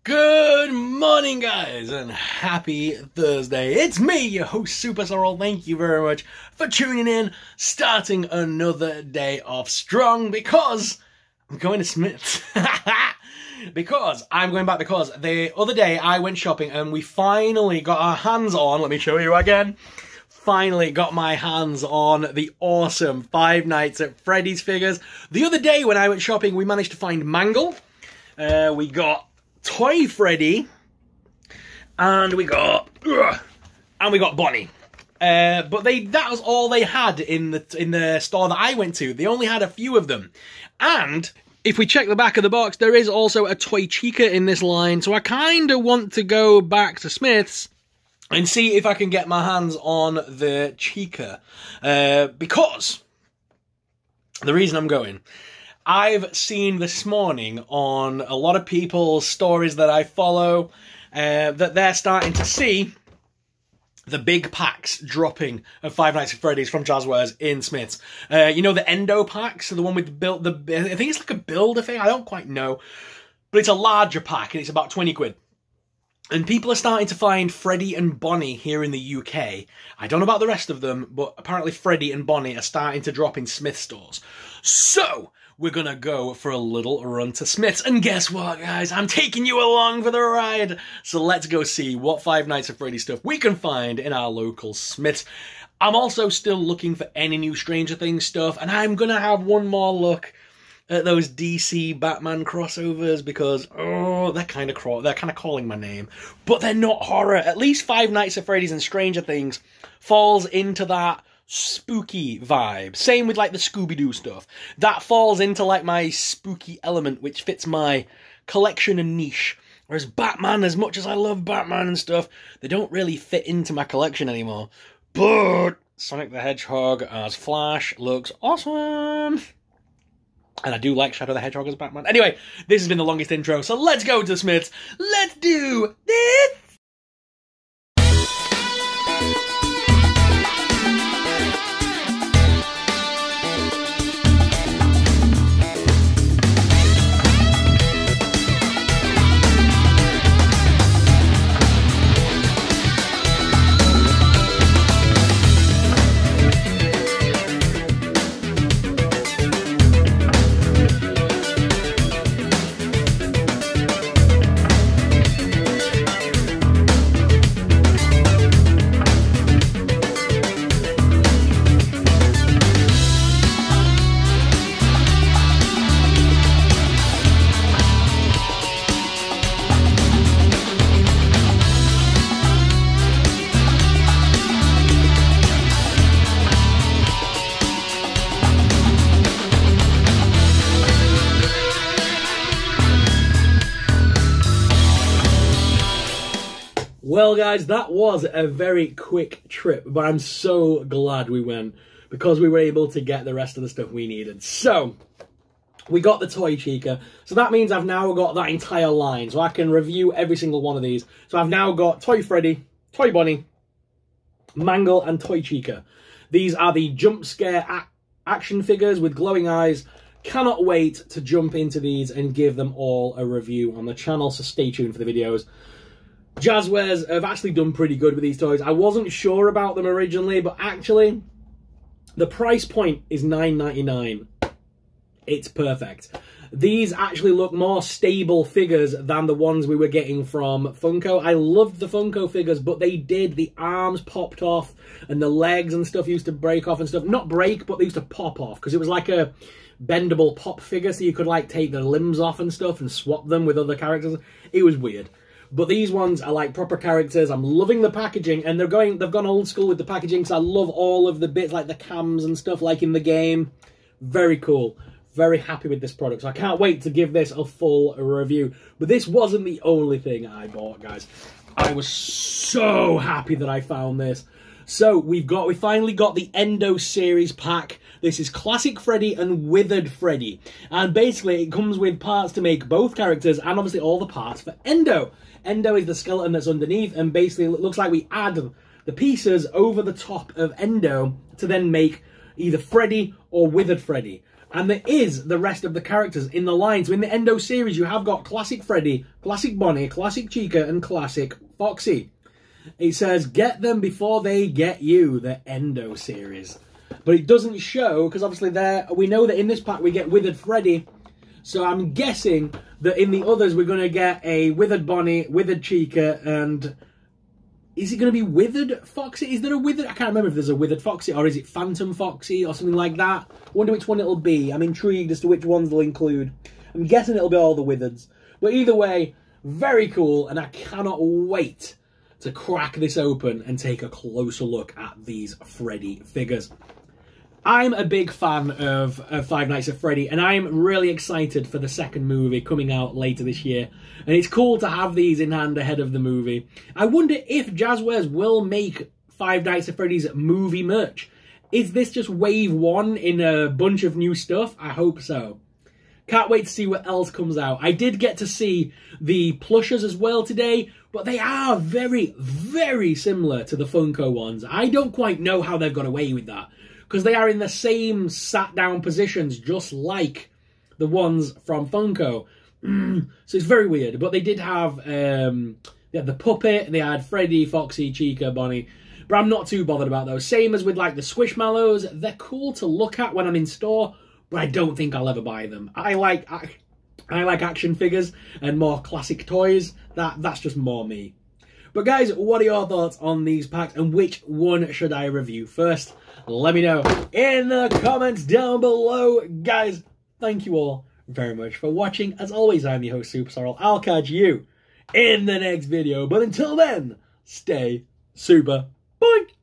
Good morning, guys, and happy Thursday. It's me, your host, Super Sorrel. Thank you very much for tuning in, starting another day off strong, because I'm going to Smyths. Because I'm going back, because the other day I went shopping and we finally got our hands on, let me show you again, finally got my hands on the awesome Five Nights at Freddy's figures. The other day when I went shopping, we managed to find Mangle, we got Toy Freddy, and we got Bonnie. But that was all they had in the store that I went to. They only had a few of them. And if we check the back of the box, there is also a Toy Chica in this line. So I kind of want to go back to Smyths and see if I can get my hands on the Chica. Because the reason I'm going, I've seen this morning on a lot of people's stories that I follow that they're starting to see the big packs dropping of Five Nights at Freddy's from JAZWARES in Smyths. You know, the Endo packs, the one with I think it's like a builder thing, I don't quite know. But it's a larger pack and it's about 20 quid. And people are starting to find Freddy and Bonnie here in the UK. I don't know about the rest of them, but apparently Freddy and Bonnie are starting to drop in Smyths stores. So we're gonna go for a little run to Smyths. And guess what, guys? I'm taking you along for the ride. So let's go see what Five Nights at Freddy's stuff we can find in our local Smyths. I'm also still looking for any new Stranger Things stuff, and I'm gonna have one more look at those DC Batman crossovers, because they're kind of calling my name, but they're not horror. At least Five Nights at Freddy's and Stranger Things falls into that spooky vibe. Same with like the Scooby-Doo stuff. That falls into like my spooky element, which fits my collection and niche. Whereas Batman, as much as I love Batman and stuff, they don't really fit into my collection anymore. But Sonic the Hedgehog as Flash looks awesome. And I do like Shadow the Hedgehog as Batman. Anyway, this has been the longest intro, so let's go to Smyths. Let's do this! Well, guys, that was a very quick trip, but I'm so glad we went, because we were able to get the rest of the stuff we needed. So we got the Toy Chica, so that means I've now got that entire line, so I can review every single one of these. So I've now got Toy Freddy, Toy Bonnie, Mangle, and Toy Chica. These are the jump scare action figures with glowing eyes. Cannot wait to jump into these and give them all a review on the channel, so stay tuned for the videos. JAZWARES have actually done pretty good with these toys. I wasn't sure about them originally, but actually, the price point is $9.99. It's perfect. These actually look more stable figures than the ones we were getting from Funko. I loved the Funko figures, but the arms popped off, and the legs and stuff used to break off and stuff. Not break, but they used to pop off, because it was like a bendable pop figure, so you could like take the limbs off and stuff and swap them with other characters. It was weird. But these ones are like proper characters. I'm loving the packaging, and they've gone old school with the packaging, so I love all of the bits like the cams and stuff like in the game. Very cool. Very happy with this product, so I can't wait to give this a full review. But this wasn't the only thing I bought, guys. I was so happy that I found this. So we finally got the Endo series pack. This is Classic Freddy and Withered Freddy. And basically it comes with parts to make both characters, and obviously all the parts for Endo. Endo is the skeleton that's underneath, and basically it looks like we add the pieces over the top of Endo to then make either Freddy or Withered Freddy. And there is the rest of the characters in the line. So in the Endo series, you have got Classic Freddy, Classic Bonnie, Classic Chica, and Classic Foxy. It says, get them before they get you, the Endo series. But it doesn't show, because obviously we know that in this pack we get Withered Freddy. So I'm guessing that in the others we're going to get a Withered Bonnie, Withered Chica, and... is it going to be Withered Foxy? Is there a Withered... I can't remember if there's a Withered Foxy, or is it Phantom Foxy, or something like that. I wonder which one it'll be. I'm intrigued as to which ones they'll include. I'm guessing it'll be all the Withereds. But either way, very cool, and I cannot wait to crack this open and take a closer look at these Freddy figures. I'm a big fan of Five Nights at Freddy, and I'm really excited for the second movie coming out later this year. And it's cool to have these in hand ahead of the movie. I wonder if JAZWARES will make Five Nights at Freddy's movie merch. Is this just wave one in a bunch of new stuff? I hope so. Can't wait to see what else comes out. I did get to see the plushes as well today, but they are very, very similar to the Funko ones. I don't quite know how they've got away with that, because they are in the same sat-down positions, just like the ones from Funko. So it's very weird. But they did have the puppet, they had Freddy, Foxy, Chica, Bonnie. But I'm not too bothered about those. Same as with like the Squishmallows. They're cool to look at when I'm in store, but I don't think I'll ever buy them. I like action figures and more classic toys. That's just more me. But guys, what are your thoughts on these packs, and which one should I review first? Let me know in the comments down below. Guys, thank you all very much for watching. As always, I'm your host, Super Sorrel. I'll catch you in the next video. But until then, stay super. Bye!